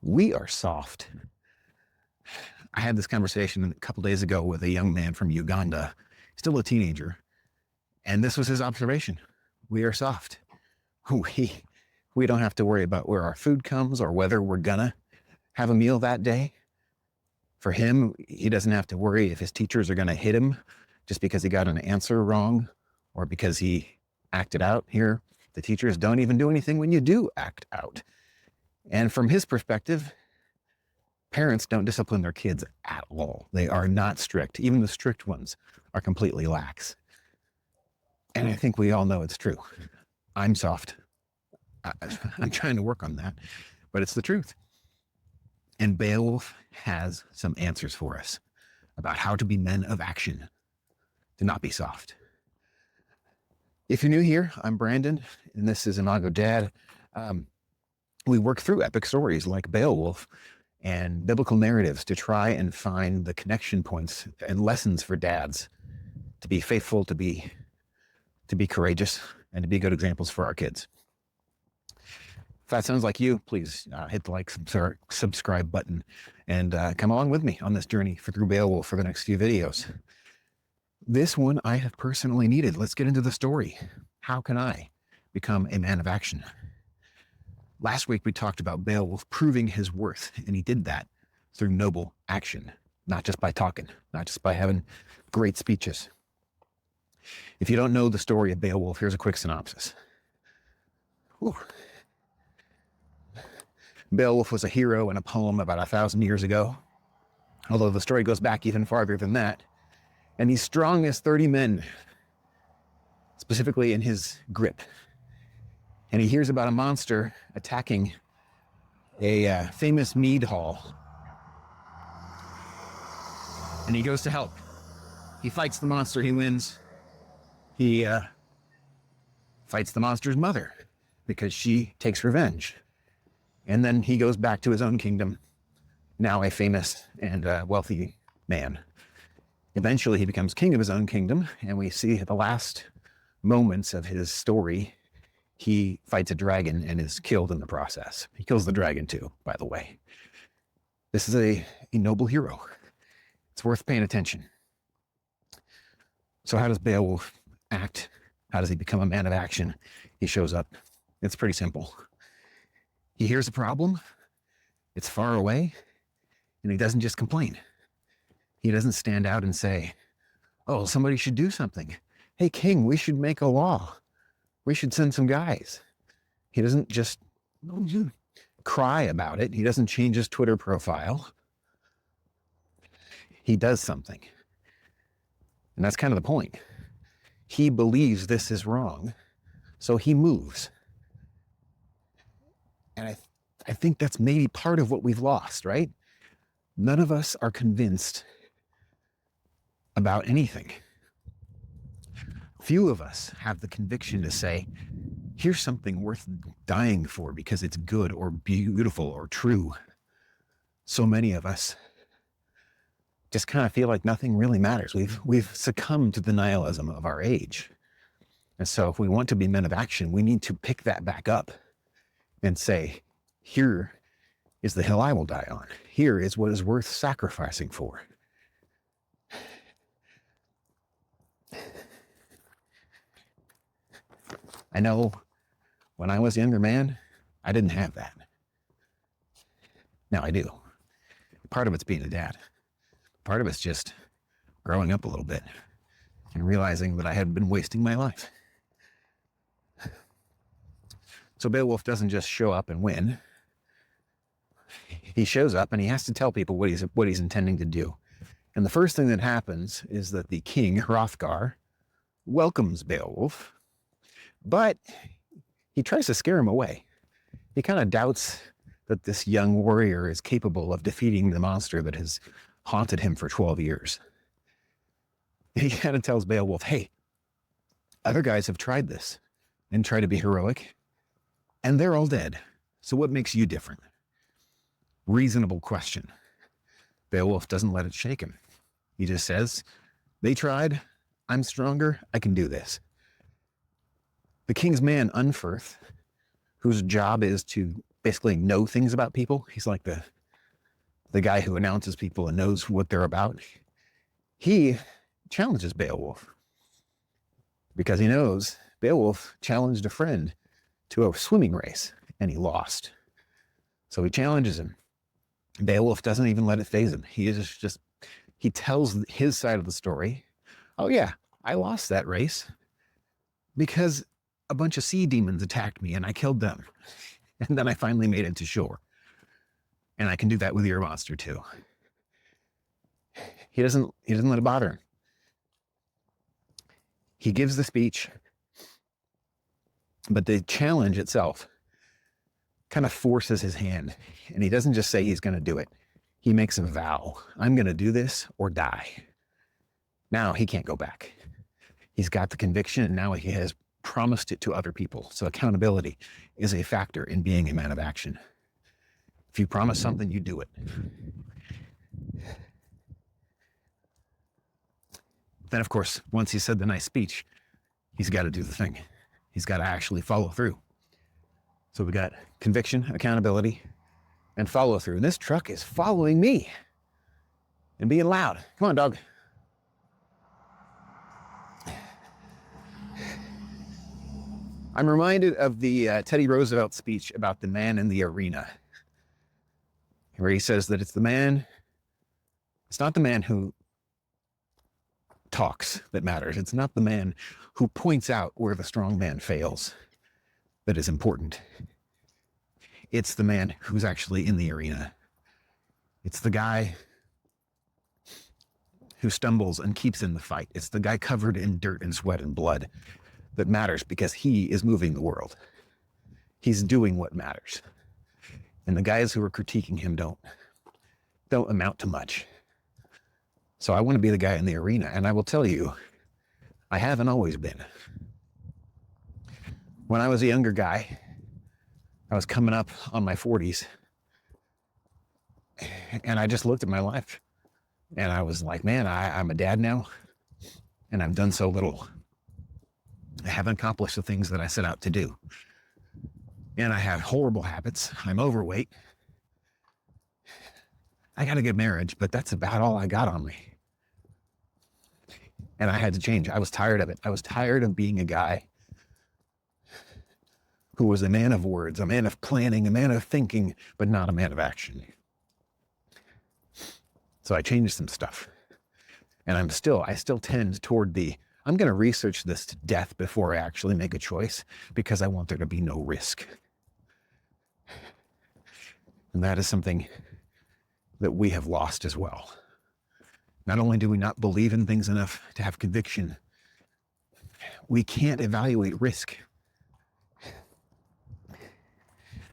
We are soft. I had this conversation a couple days ago with a young man from Uganda, still a teenager, and this was his observation. We are soft. We don't have to worry about where our food comes or whether we're gonna have a meal that day. For him, he doesn't have to worry if his teachers are gonna hit him just because he got an answer wrong or because he acted out. Here, the teachers don't even do anything when you do act out. And from his perspective, parents don't discipline their kids at all. They are not strict. Even the strict ones are completely lax. And I think we all know it's true. I'm soft. I'm trying to work on that, but it's the truth. And Beowulf has some answers for us about how to be men of action, to not be soft. If you're new here, I'm Brandon, and this is Imago Dad. We work through epic stories like Beowulf and biblical narratives to try and find the connection points and lessons for dads to be faithful, to be courageous, and to be good examples for our kids. If that sounds like you, please hit the like, subscribe button and come along with me on this journey through Beowulf for the next few videos. This one I have personally needed. Let's get into the story. How can I become a man of action? Last week we talked about Beowulf proving his worth, and he did that through noble action, not just by talking, not just by having great speeches. If you don't know the story of Beowulf, here's a quick synopsis. Whew. Beowulf was a hero in a poem about 1,000 years ago, although the story goes back even farther than that. And he's strong as 30 men, specifically in his grip. And he hears about a monster attacking a famous mead hall. And he goes to help. He fights the monster, he wins. He fights the monster's mother because she takes revenge. And then he goes back to his own kingdom, now a famous and wealthy man. Eventually he becomes king of his own kingdom, and we see at the last moments of his story, he fights a dragon and is killed in the process. He kills the dragon too, by the way. This is a noble hero. It's worth paying attention. So how does Beowulf act? How does he become a man of action? He shows up. It's pretty simple. He hears a problem. It's far away. And he doesn't just complain. He doesn't stand out and say, oh, somebody should do something. Hey, king, we should make a law. We should send some guys. He doesn't just cry about it. He doesn't change his Twitter profile. He does something. And that's kind of the point. He believes this is wrong, so he moves. And I think that's maybe part of what we've lost, right? None of us are convinced about anything. Few of us have the conviction to say, here's something worth dying for because it's good or beautiful or true. So many of us just kind of feel like nothing really matters. We've succumbed to the nihilism of our age. And so if we want to be men of action, we need to pick that back up and say, here is the hill I will die on. Here is what is worth sacrificing for. I know when I was a younger man, I didn't have that. Now I do. Part of it's being a dad. Part of it's just growing up a little bit and realizing that I had been wasting my life. So Beowulf doesn't just show up and win. He shows up and he has to tell people what he's intending to do. And the first thing that happens is that the king, Hrothgar, welcomes Beowulf, but he tries to scare him away. He kind of doubts that this young warrior is capable of defeating the monster that has haunted him for 12 years. He kind of tells Beowulf, hey, other guys have tried this and tried to be heroic, and they're all dead. So what makes you different? Reasonable question. Beowulf doesn't let it shake him. He just says, they tried, I'm stronger, I can do this. The king's man, Unferth, whose job is to basically know things about people. He's like the guy who announces people and knows what they're about. He challenges Beowulf because he knows Beowulf challenged a friend to a swimming race and he lost. So he challenges him. Beowulf doesn't even let it faze him. He tells his side of the story. Oh yeah, I lost that race because a bunch of sea demons attacked me and I killed them. And then I finally made it to shore. And I can do that with your monster too. He doesn't let it bother him. He gives the speech, but the challenge itself kind of forces his hand. And he doesn't just say he's going to do it. He makes a vow. I'm going to do this or die. Now he can't go back. He's got the conviction and now he has promised it to other people. So accountability is a factor in being a man of action. If you promise something, you do it. Then, of course, once he said the nice speech, he's got to do the thing. He's got to actually follow through. So we got conviction, accountability, and follow through. And this truck is following me and being loud. Come on, dog. I'm reminded of the Teddy Roosevelt speech about the man in the arena, where he says that it's not the man who talks that matters. It's not the man who points out where the strong man fails that is important. It's the man who's actually in the arena. It's the guy who stumbles and keeps in the fight. It's the guy covered in dirt and sweat and blood that matters because he is moving the world. He's doing what matters. And the guys who are critiquing him don't amount to much. So I want to be the guy in the arena. And I will tell you, I haven't always been. When I was a younger guy, I was coming up on my 40s. And I just looked at my life. And I was like, man, I'm a dad now. And I've done so little. I haven't accomplished the things that I set out to do. And I have horrible habits. I'm overweight. I got a good marriage, but that's about all I got on me. And I had to change. I was tired of it. I was tired of being a guy who was a man of words, a man of planning, a man of thinking, but not a man of action. So I changed some stuff. And I still tend toward I'm going to research this to death before I actually make a choice because I want there to be no risk. And that is something that we have lost as well. Not only do we not believe in things enough to have conviction, we can't evaluate risk.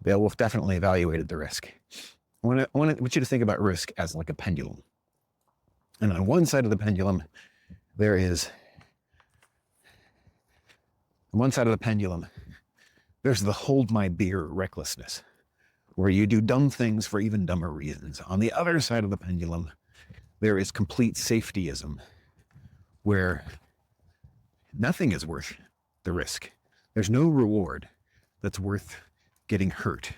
Beowulf definitely evaluated the risk. I want you to think about risk as like a pendulum. And on one side of the pendulum, there's the hold my beer recklessness, where you do dumb things for even dumber reasons. On the other side of the pendulum, there is complete safetyism, where nothing is worth the risk. There's no reward that's worth getting hurt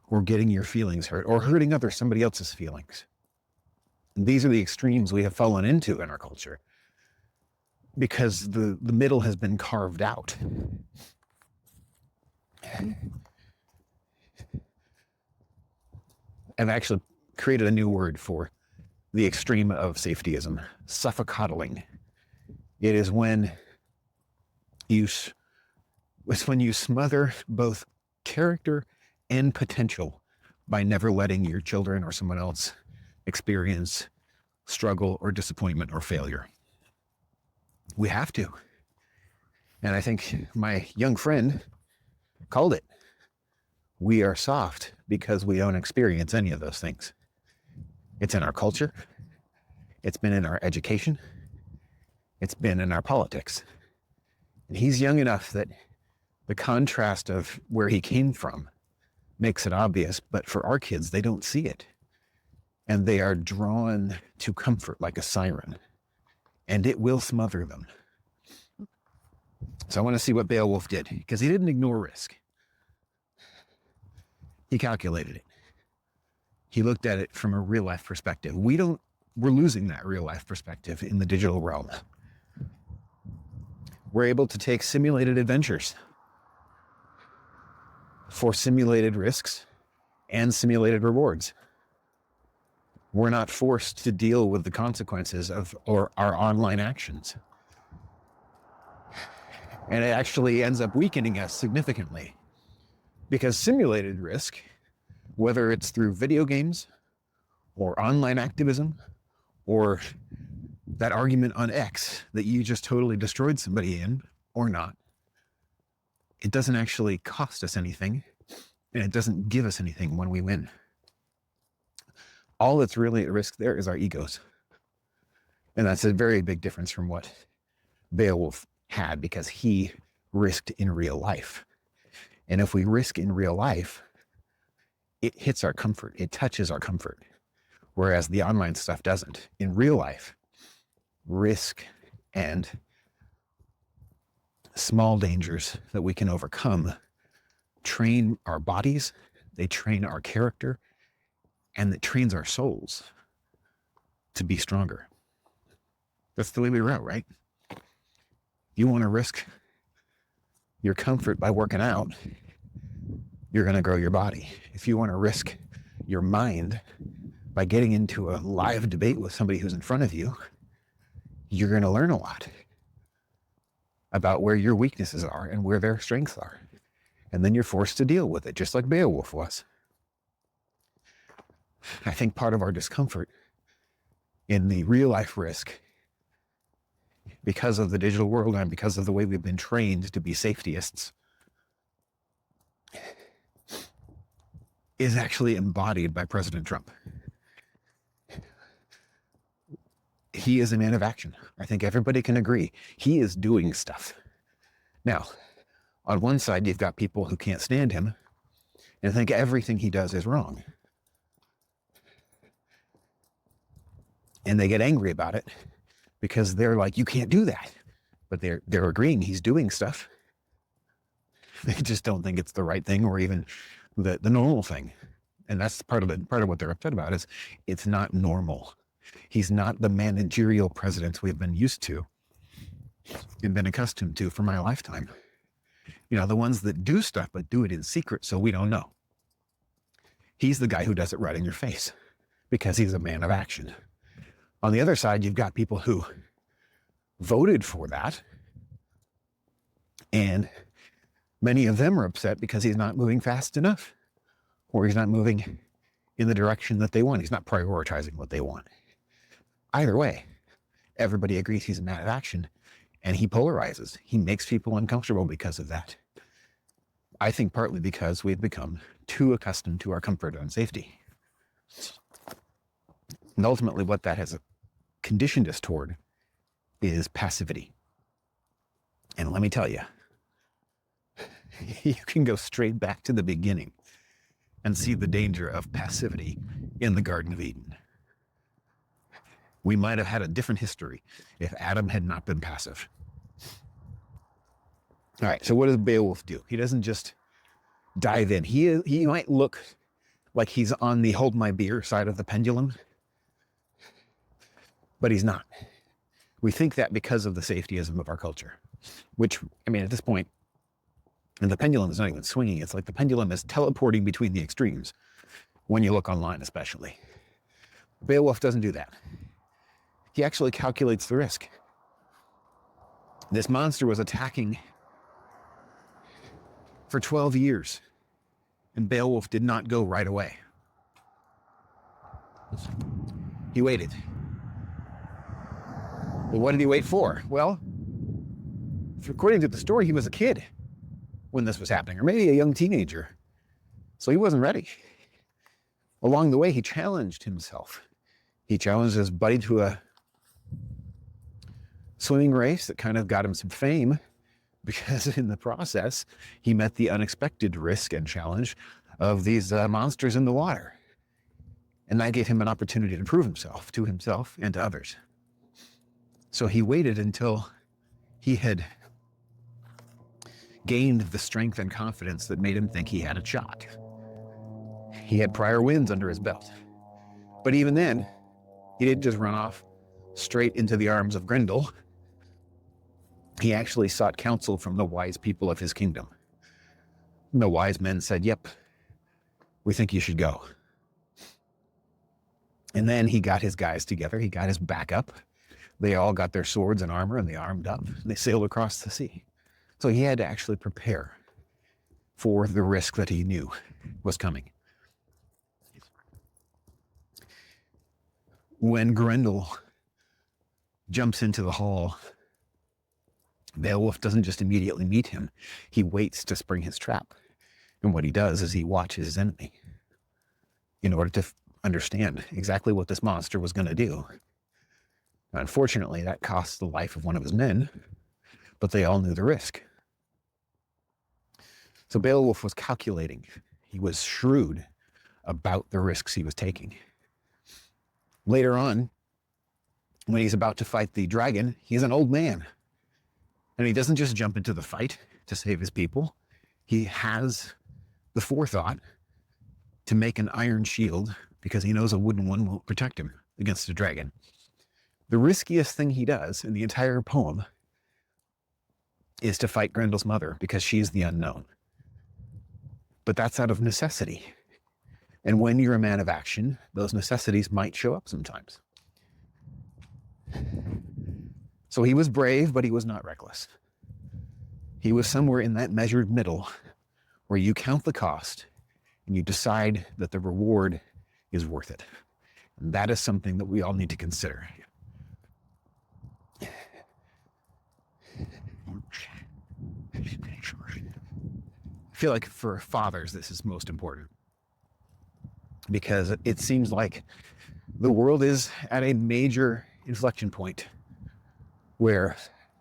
or getting your feelings hurt or hurting somebody else's feelings. And these are the extremes we have fallen into in our culture because the middle has been carved out. I've actually created a new word for the extreme of safetyism, suffocottling. It is when you smother both character and potential by never letting your children or someone else experience struggle or disappointment or failure. We have to. And I think my young friend called it. We are soft because we don't experience any of those things. It's in our culture. It's been in our education. It's been in our politics. And he's young enough that the contrast of where he came from makes it obvious, but for our kids, they don't see it. And they are drawn to comfort like a siren, and it will smother them. So I want to see what Beowulf did, because he didn't ignore risk. He calculated it. He looked at it from a real life perspective. We're losing that real life perspective in the digital realm. We're able to take simulated adventures for simulated risks and simulated rewards. We're not forced to deal with the consequences of our online actions. And it actually ends up weakening us significantly, because simulated risk, whether it's through video games or online activism or that argument on X that you just totally destroyed somebody in or not, it doesn't actually cost us anything, and it doesn't give us anything when we win. All that's really at risk there is our egos. And that's a very big difference from what Beowulf had, because he risked in real life. And if we risk in real life, it hits our comfort. It touches our comfort. Whereas the online stuff doesn't. In real life, risk and small dangers that we can overcome train our bodies, they train our character, and it trains our souls to be stronger. That's the way we route, right? You want to risk your comfort by working out, you're going to grow your body. If you want to risk your mind by getting into a live debate with somebody who's in front of you, you're going to learn a lot about where your weaknesses are and where their strengths are. And then you're forced to deal with it, just like Beowulf was. I think part of our discomfort in the real life risk, because of the digital world and because of the way we've been trained to be safetyists, is actually embodied by President Trump. He is a man of action. I think everybody can agree. He is doing stuff. Now, on one side, you've got people who can't stand him and think everything he does is wrong. And they get angry about it because they're like, you can't do that. But they're agreeing he's doing stuff. They just don't think it's the right thing or even the normal thing. And that's part of what they're upset about is it's not normal. He's not the managerial president we've been used to and been accustomed to for my lifetime. You know, the ones that do stuff but do it in secret so we don't know. He's the guy who does it right in your face because he's a man of action. On the other side, you've got people who voted for that, and many of them are upset because he's not moving fast enough, or he's not moving in the direction that they want. He's not prioritizing what they want. Either way, everybody agrees he's a man of action, and he polarizes. He makes people uncomfortable because of that. I think partly because we've become too accustomed to our comfort and safety. And ultimately, what that has conditioned us toward is passivity. And let me tell you, you can go straight back to the beginning and see the danger of passivity in the Garden of Eden. We might have had a different history if Adam had not been passive. All right, so what does Beowulf do? He doesn't just dive in. He might look like he's on the hold my beer side of the pendulum, but he's not. We think that because of the safetyism of our culture, which, I mean, at this point, and the pendulum is not even swinging. It's like the pendulum is teleporting between the extremes when you look online, especially. Beowulf doesn't do that. He actually calculates the risk. This monster was attacking for 12 years, and Beowulf did not go right away. He waited. Well, what did he wait for? Well, according to the story, he was a kid when this was happening, or maybe a young teenager. So he wasn't ready. Along the way, he challenged himself. He challenged his buddy to a swimming race that kind of got him some fame, because in the process, he met the unexpected risk and challenge of these monsters in the water. And that gave him an opportunity to prove himself to himself and to others. So he waited until he had gained the strength and confidence that made him think he had a shot. He had prior wins under his belt. But even then, he didn't just run off straight into the arms of Grendel. He actually sought counsel from the wise people of his kingdom. And the wise men said, "Yep, we think you should go." And then he got his guys together. He got his backup. They all got their swords and armor, and they armed up, and they sailed across the sea. So he had to actually prepare for the risk that he knew was coming. When Grendel jumps into the hall, Beowulf doesn't just immediately meet him. He waits to spring his trap. And what he does is he watches his enemy in order to understand exactly what this monster was going to do. Unfortunately, that cost the life of one of his men, but they all knew the risk. So Beowulf was calculating. He was shrewd about the risks he was taking. Later on, when he's about to fight the dragon, he's an old man. And he doesn't just jump into the fight to save his people. He has the forethought to make an iron shield because he knows a wooden one won't protect him against a dragon. The riskiest thing he does in the entire poem is to fight Grendel's mother because she's the unknown. But that's out of necessity. And when you're a man of action, those necessities might show up sometimes. So he was brave, but he was not reckless. He was somewhere in that measured middle where you count the cost and you decide that the reward is worth it. And that is something that we all need to consider. I feel like for fathers, this is most important because it seems like the world is at a major inflection point where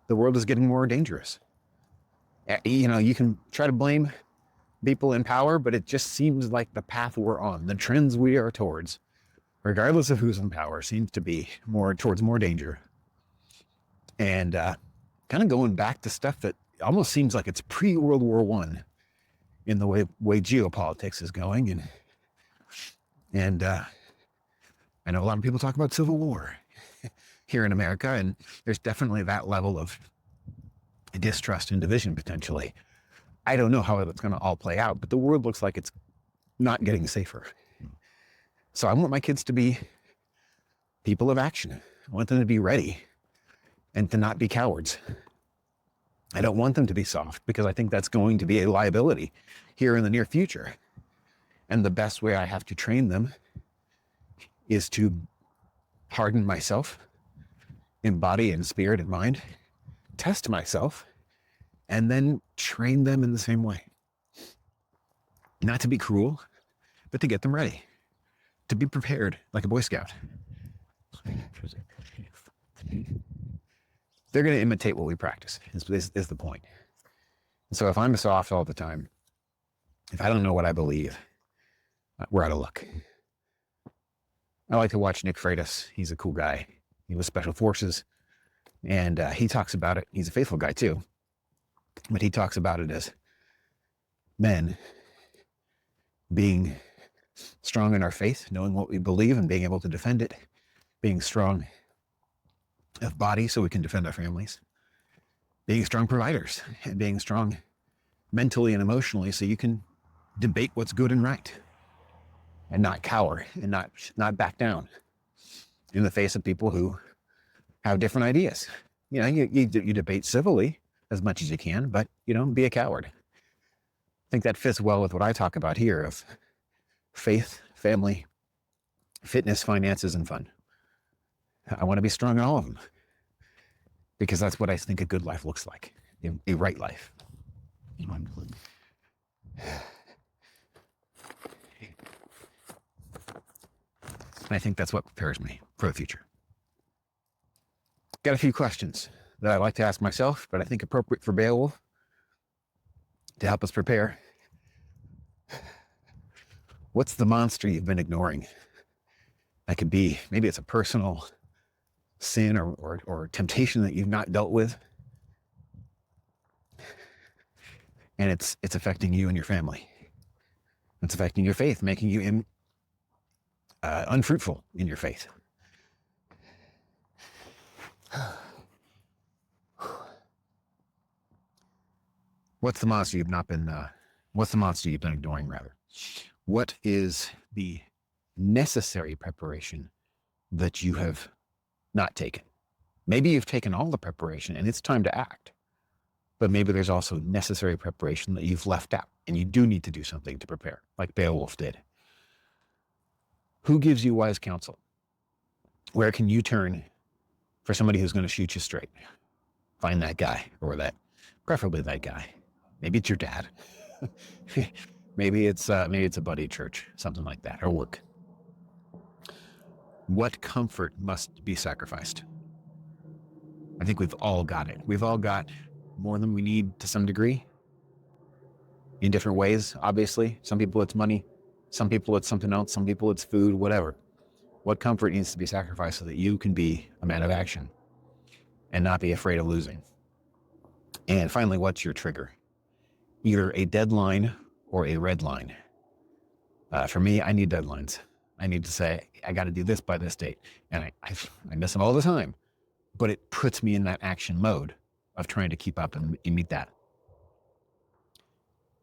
the world is getting more dangerous. You know, you can try to blame people in power, but it just seems like the path we're on, the trends we are towards, regardless of who's in power, seems to be more towards more danger. And kind of going back to stuff that almost seems like it's pre-World War I in the way geopolitics is going. And I know a lot of people talk about civil war here in America, and there's definitely that level of distrust and division potentially. I don't know how it's going to all play out, but the world looks like it's not getting safer. So I want my kids to be people of action. I want them to be ready and to not be cowards. I don't want them to be soft because I think that's going to be a liability here in the near future. And the best way I have to train them is to harden myself in body and spirit and mind, test myself, and then train them in the same way. Not to be cruel, but to get them ready, to be prepared like a Boy Scout. They're going to imitate what we practice, is the point. So if I'm soft all the time, if I don't know what I believe, we're out of luck. I like to watch Nick Freitas. He's a cool guy. He was Special Forces, and he talks about it. He's a faithful guy too, but he talks about it as men being strong in our faith, knowing what we believe and being able to defend it, being strong of body so we can defend our families, being strong providers, and being strong mentally and emotionally so you can debate what's good and right and not cower and not back down in the face of people who have different ideas. You know, you debate civilly as much as you can, but you don't be a coward. I think that fits well with what I talk about here of faith, family, fitness, finances, and fun. I want to be strong in all of them because that's what I think a good life looks like, a right life. And I think that's what prepares me for the future. Got a few questions that I like to ask myself, but I think appropriate for Beowulf to help us prepare. What's the monster you've been ignoring? That could be, maybe it's a personal sin or temptation that you've not dealt with. And it's affecting you and your family. It's affecting your faith, making you unfruitful in your faith. What's the monster you've not been, what's the monster you've been ignoring, rather? What is the necessary preparation that you have not taken? Maybe you've taken all the preparation and it's time to act, but maybe there's also necessary preparation that you've left out and you do need to do something to prepare, like Beowulf did. Who gives you wise counsel? Where can you turn for somebody who's going to shoot you straight? Find that guy, or that, preferably that guy. Maybe it's your dad. maybe it's a buddy at church, something like that, or work. What comfort must be sacrificed? I think we've all got it. We've all got more than we need to some degree, in different ways, obviously. Some people it's money, some people it's something else, some people it's food, whatever. What comfort needs to be sacrificed so that you can be a man of action and not be afraid of losing? And finally, what's your trigger? Either a deadline or a red line. For me, I need deadlines. I need to say, I got to do this by this date. And I miss them all the time. But it puts me in that action mode of trying to keep up and meet that.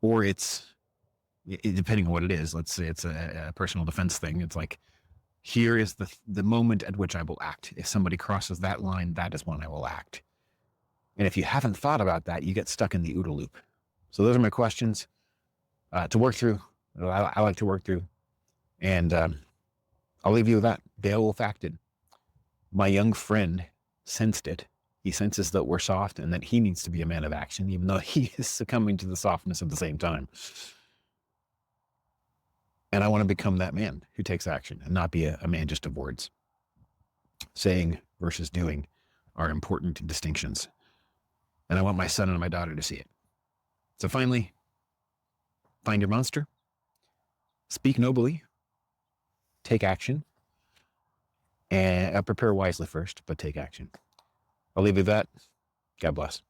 Or it's, depending on what it is, let's say it's a personal defense thing. It's like, here is the moment at which I will act. If somebody crosses that line, that is when I will act. And if you haven't thought about that, you get stuck in the OODA loop. So those are my questions to work through. I like to work through. And I'll leave you with that. Beowulf acted. My young friend sensed it. He senses that we're soft and that he needs to be a man of action, even though he is succumbing to the softness at the same time. And I want to become that man who takes action and not be a man just of words. Saying versus doing are important distinctions. And I want my son and my daughter to see it. So finally, find your monster, speak nobly, take action, and prepare wisely first, but take action. I'll leave you with that. God bless.